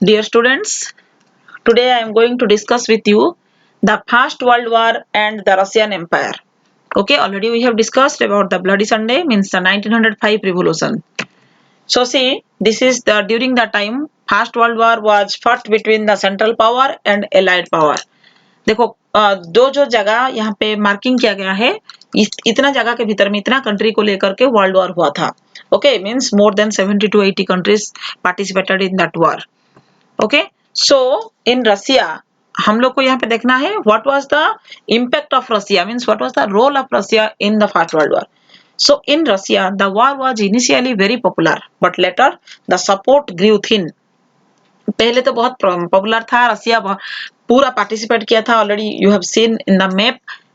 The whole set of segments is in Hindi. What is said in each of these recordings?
Dear students, today I am going to discuss with you the First World War and the Russian Empire. Okay, already we have discussed about the Bloody Sunday, means the 1905 revolution. So see, this is the during the time First World War was fought between the Central Power and Allied Power. देखो दो जो जगह यहाँ पे मार्किंग किया गया है, इतना जगह के भीतर में इतना कंट्री को लेकर के वर्ल्ड वॉर हुआ था. Okay, means more than 70 to 80 countries participated in that war. Okay, so in Russia हम लोग को यहाँ पे देखना है what was the impact of Russia, means what was the role of Russia in the first world war. So in Russia the war was initially very popular but later the support grew thin. पहले तो बहुत पॉपुलर था, रसिया पूरा पार्टिसिपेट किया था. Already you have seen in the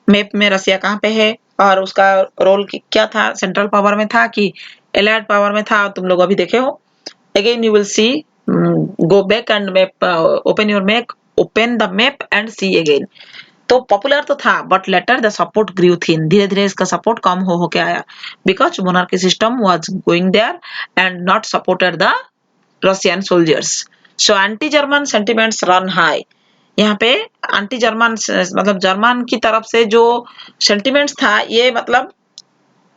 map में रसिया कहाँ पे है और उसका रोल क्या था, सेंट्रल पावर में था कि एलाइड पावर में था, तुम लोग अभी देखे हो. Again you will see, go back and map, open the map and see again. तो पॉपुलर तो था but later the support grew thin, धीरे धीरे इसका सपोर्ट कम हो के आया because monarchy system was going there and not supported the Russian soldiers. So anti German sentiments run high. यहाँ पे एंटी जर्मन मतलब जर्मन की तरफ से जो सेंटिमेंट्स था ये मतलब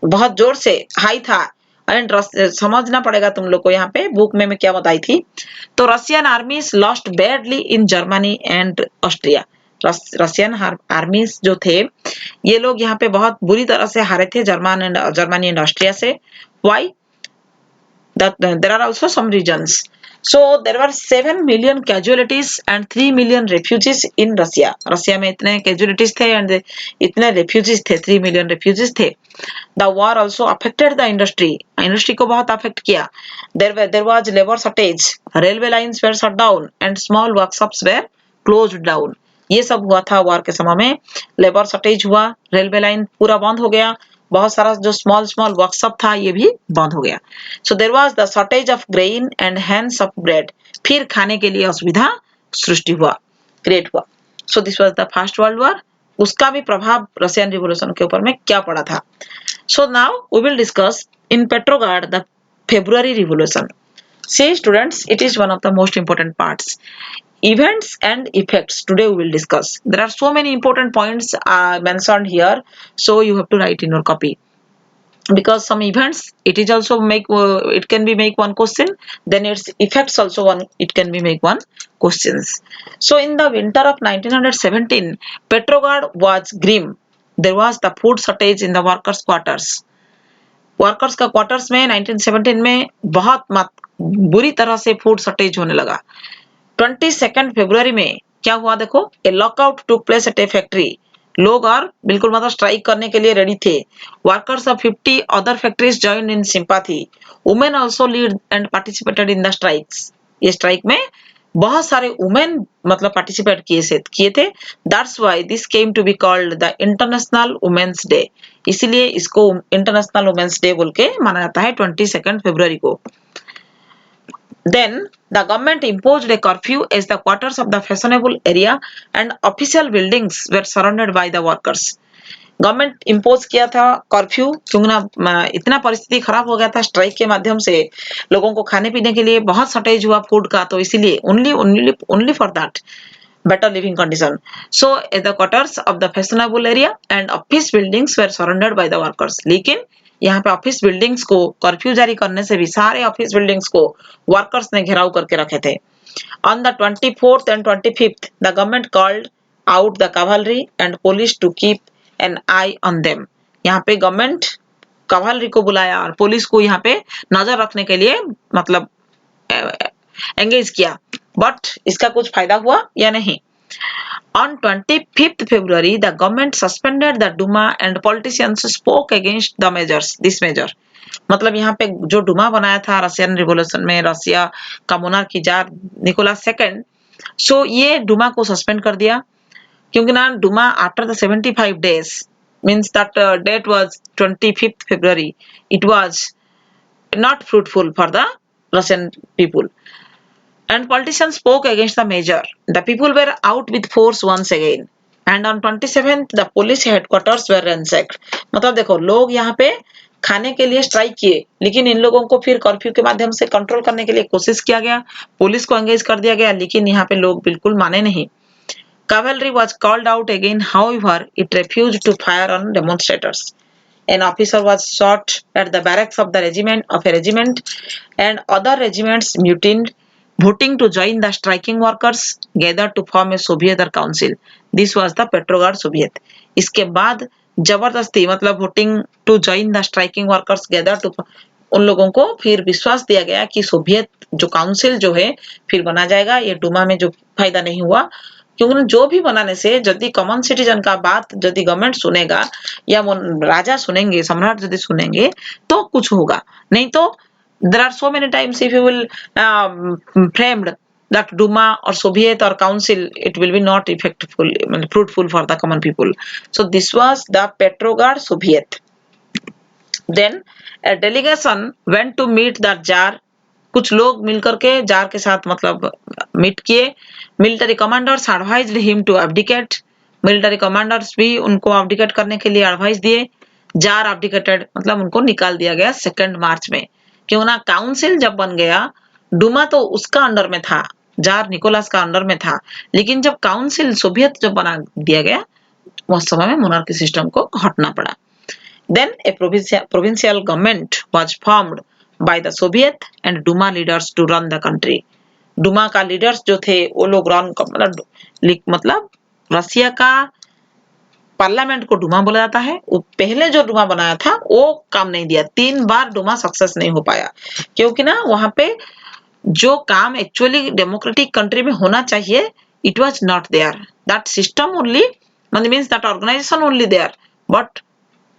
बहुत जोर से हाई था. एंड समझना पड़ेगा तुम लोग को यहाँ पे बुक में मैं क्या बताई थी. तो Russian आर्मीज lost badly in Germany and Austria. Russian आर्मीज जो थे ये लोग यहाँ पे बहुत बुरी तरह से हारे थे जर्मनी एंड ऑस्ट्रिया से. Why? there are also some reasons. So there were 7 million casualties and 3 million refugees in Russia. रसिया में इतने casualties थे and इतने refugees थे, 3 million refugees थे. The war also affected the industry. Industry को बहुत affect किया. There was labor shortage. Railway lines were shut down and small workshops were closed down. ये सब हुआ था war के समय में. लेबर शॉर्टेज हुआ, रेलवे लाइन पूरा बंद हो गया, बहुत सारा जो स्मॉल वर्कशॉप था ये भी बंद हो गया. So there was the shortage of grain and hands of bread. फिर खाने के लिए असुविधा सृष्टि हुआ, क्रिएट हुआ. So this was the first world war. उसका भी प्रभाव रशियन रिवॉल्यूशन के ऊपर में क्या पड़ा था. So now we will discuss in Petrograd the February revolution. See students, it is one of the most important parts. Events and effects today we will discuss. There are so many important points mentioned here, so you have to write in your copy because some events it is also it can be make one question, then its effects also it can be make one questions. So in the winter of 1917 Petrograd was grim. There was the food shortage in the workers quarters. Workers का क्वार्टर्स में 1917 में बहुत बुरी तरह से फूड शॉर्टेज होने लगा. 22 फरवरी में क्या हुआ देखो, a lockout took place at a factory. लोग और बिल्कुल मतलब स्ट्राइक करने के लिए रेडी थे. Workers of 50 other factories joined in sympathy. Women also lead and participated in the strikes. ये स्ट्राइक में बहुत सारे वुमेन मतलब पार्टिसिपेट किए थे. That's why this came to be called the international women's day. इसीलिए इसको इंटरनेशनल वुमेन्स डे बोल के माना जाता है 22 फरवरी को. Then the government imposed a curfew as the quarters of the fashionable area and official buildings were surrounded by the workers. Government impose किया था कर्फ्यू, क्योंकि ना इतना परिस्थिति खराब हो गया था स्ट्राइक के माध्यम से, लोगों को खाने पीने के लिए बहुत शॉर्टेज हुआ फूड का, तो इसीलिए only for that better living condition. So the quarters of the fashionable area and office buildings were surrounded by the workers. लेकिन यहाँ पे ऑफिस बिल्डिंग्स को कर्फ्यू जारी करने से भी सारे ऑफिस बिल्डिंग्स को वर्कर्स ने घेराव करके रखे थे. On the 24th and 25th, the government called out the cavalry and police to keep an eye on them. यहाँ पे गवर्नमेंट cavalry को बुलाया और पुलिस को यहाँ पे नजर रखने के लिए मतलब एंगेज किया. बट इसका कुछ फायदा हुआ या नहीं. On 25th February, the government suspended the Duma and politicians spoke against the measures. This measure मतलब यहाँ पे जो डुमा बनाया था रशियन रिवॉल्यूशन में, रसिया का मोनार्की जार निकोलस सेकंड, सो ये डुमा को सस्पेंड कर दिया क्योंकि ना Duma after the 75 days means that date was 25th February. It was not fruitful for the Russian people. And politicians spoke against the measure. The people were out with force once again. And on 27th, the police headquarters were ransacked. मतलब देखो लोग यहाँ पे खाने के लिए स्ट्राइक किए, लेकिन इन लोगों को फिर कर्फ्यू के माध्यम से कंट्रोल करने के लिए कोशिश किया गया, पुलिस को एंगेज कर दिया गया, लेकिन यहाँ पे लोग बिल्कुल माने नहीं। Cavalry was called out again, however, it refused to fire on demonstrators. An officer was shot at the barracks of a regiment, and other regiments mutinied, voting to join the striking workers gathered to form a Soviet council. This was the Petrograd Soviet. इसके बाद जबरदस्ती मतलब voting to join the striking workers gather to, उन लोगों को फिर विश्वास दिया गया कि सोवियत जो काउंसिल जो है फिर बना जाएगा। ये डूमा में जो फायदा नहीं हुआ, क्योंकि जो भी बनाने से यदि कॉमन सिटीजन का बात यदि गवर्नमेंट सुनेगा या राजा सुनेंगे, सम्राट यदि सुनेंगे तो कुछ होगा, नहीं तो there are so many times if you will framed that Duma or Soviet or Council, it will be not effective, fruitful for the common people. So this was the Petrograd Soviet. Then a delegation went to meet the Tsar. कुछ लोग मिलकर के जार के साथ मतलब मीट किए। Military commanders advised him to abdicate, military commanders भी उनको एब्डिकेट करने के लिए एडवाइस दिए। जार एब्डिकेटेड मतलब उनको निकाल दिया गया 2 मार्च में। क्यों ना, काउंसिल जब बन गया, डूमा तो उसका अंडर में था, जार निकोलस का अंडर में था, लेकिन जब काउंसिल सोवियत जब बना दिया गया उस समय में मोनार्की सिस्टम को हटना पड़ा। Then a provincial government was formed by the Soviet and Duma leaders to run the country. Duma का लीडर्स जो थे वो लोग रन मतलब रसिया का पार्लियामेंट को डुमा बोला जाता है। वो पहले जो डुमा बनाया था वो काम नहीं दिया, 3 बार डुमा सक्सेस नहीं हो पाया, क्योंकि ना वहां पे जो काम एक्चुअली डेमोक्रेटिक कंट्री में होना चाहिए it was not there, that system only means that organisation only there, but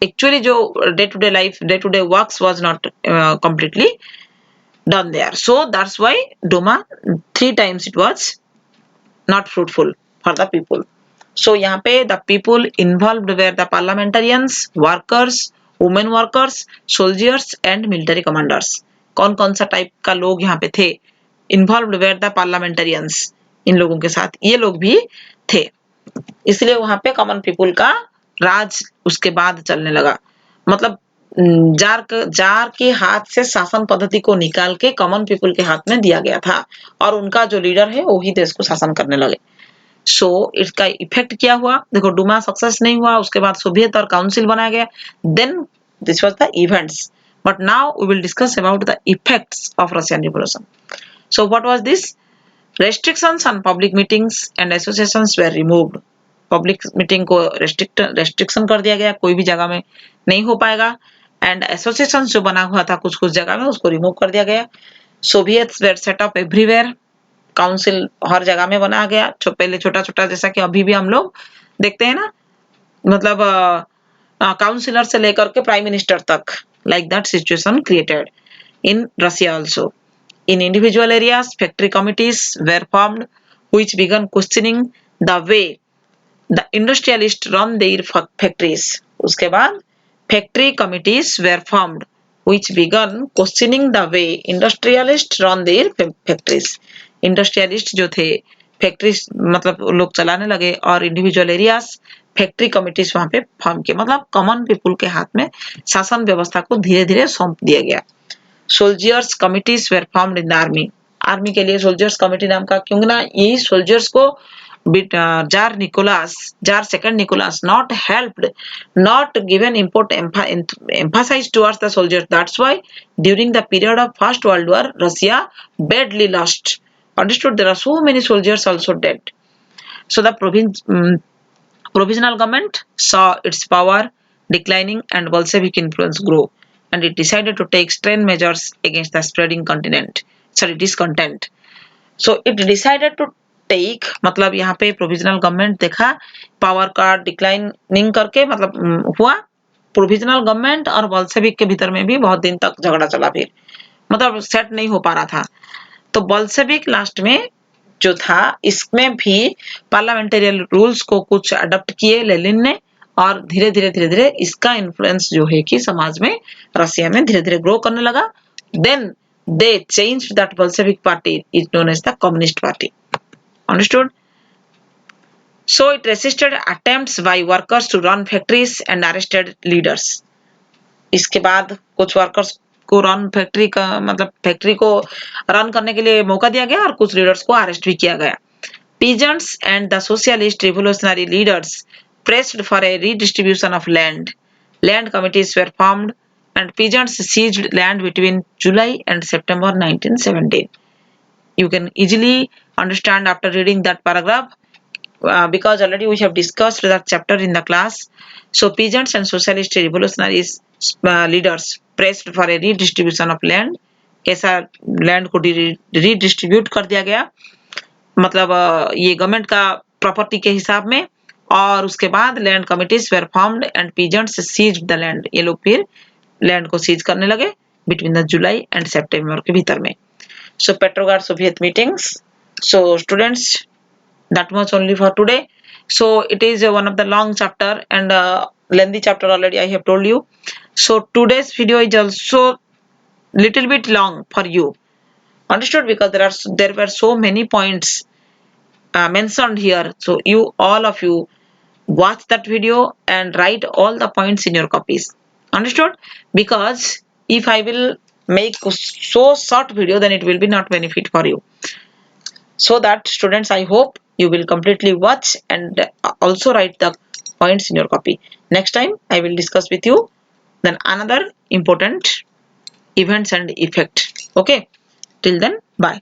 actually जो day to day life, day to day works was not completely done there. So that's why Duma 3 times it was not fruitful for the people. So यहाँ पे the people involved were the parliamentarians, workers, women workers, soldiers and military commanders. कौन कौन सा टाइप का लोग यहाँ पे थे? Involved were the parliamentarians, इन लोगों के साथ ये लोग भी थे, इसलिए वहां पे कॉमन पीपुल का राज उसके बाद चलने लगा। मतलब जार के हाथ से शासन पद्धति को निकाल के कॉमन पीपुल के हाथ में दिया गया था और उनका जो लीडर है वही देश को शासन करने लगे। सो इसका इफेक्ट क्या हुआ? देखो, डुमा सक्सेस नहीं हुआ, उसके बाद सोवियत और काउंसिल बनाया गया। Then this was the events, but now we will discuss about the effects of Russian revolution. So what was this? Restrictions on public meetings and associations were removed. Public meeting को रेस्ट्रिक्शन कर दिया गया, कोई भी जगह में नहीं हो पाएगा। एंड एसोसिएशन जो बना हुआ था कुछ कुछ जगह में उसको रिमूव कर दिया गया। Soviets were set up everywhere, council हर जगह में बनाया गया, पहले छोटा छोटा, जैसा कि अभी भी हम लोग देखते हैं ना, मतलब काउंसिलर से लेकर के प्राइम मिनिस्टर तक, like that situation created in Russia also. In individual areas, factory committees were formed which began questioning the way the industrialists run their factories. उसके बाद factory committees were formed which began questioning the way industrialists run their factories. Industrialists जो थे factories मतलब लोग चलाने लगे, और individual areas फैक्ट्री कमिटीज वहां पे फॉर्म किए, मतलब कॉमन पीपुल के हाथ में शासन व्यवस्था को धीरे धीरे सौंप दिया गया। Soldiers committees were formed in the army, army के लिए सोल्जर्स कमिटी नाम का, क्योंकि ना यही सोल्जर्स को tsar second Nicholas not helped, not given emphasis towards the soldiers. That's why during the period of First World War, Russia badly lost. Understood? There are so many soldiers also dead. So the provisional government saw its power declining and Bolshevik influence grow, and it decided to take stern measures against the spreading discontent. So it decided to take, मतलब यहाँ पे प्रोविजनल गवर्नमेंट देखा पावर का डिक्लाइनिंग करके, मतलब हुआ प्रोविजनल गवर्नमेंट और बोल्शेविक के भीतर में भी बहुत दिन तक झगड़ा चला, फिर मतलब सेट नहीं हो पा रहा था। तो बोल्शेविक लास्ट में जो था इसमें भी पार्लियामेंटेरियन रूल्स को कुछ अडॉप्ट किए लेनिन ने, और धीरे धीरे इसका इन्फ्लुएंस जो है कि समाज में रशिया में धीरे धीरे ग्रो करने लगा। Then they changed that Bolshevik party is known as the Communist Party. Understood? So it resisted attempts by workers to run factories and arrested leaders. इसके बाद कुछ वर्कर्स को फैक्ट्री को रन करने के लिए मौका दिया गया और कुछ लीडर्स को अरेस्ट भी किया गया. Peasants and the socialist revolutionary leaders pressed for a redistribution of land. Land committees were formed and peasants seized land between July and September 1917. You can easily understand after reading that paragraph because already we have discussed that chapter in the class. So peasants and socialist revolutionary leaders pressed for a redistribution of land. कैसा लैंड को रीडिस्ट्रीब्यूट कर दिया गया, मतलब ये गवर्नमेंट का प्रॉपर्टी के हिसाब में. और उसके बाद land committees were formed and peasants seized the land. ये लोग फिर लैंड को सीज करने लगे between the July and September के भीतर में. So Petrograd Soviet meetings. So students, that much only for today. So it is one of the long chapter and lengthy chapter already I have told you. So today's video is also little bit long for you, understood, because there were so many points mentioned here. So you all of you watch that video and write all the points in your copies, understood, because if I will make so short video then it will be not benefit for you. So that students, I hope you will completely watch and also write the points in your copy. Next time I will discuss with you then another important events and effect. Okay, till then, bye.